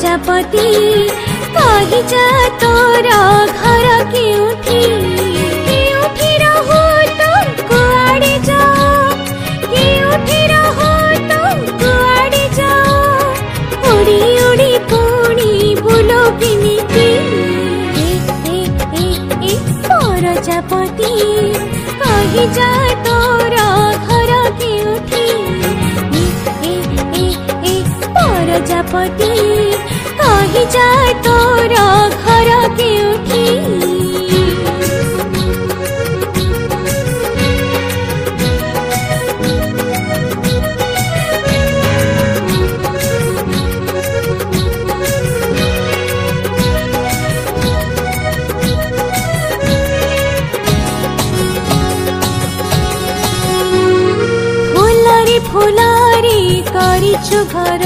प्रजापति कही जा तोर घर केउठी केउठी रहो तो कुआड़े जाओ केउठी रहो तो कुआड़े जाओ उड़ी उड़ी पुणी बुलो किमिति प्रजापति कही जा तोर घर केउठी प्रजापति कही जा तोर घर केउठी फुलारी करिछु घर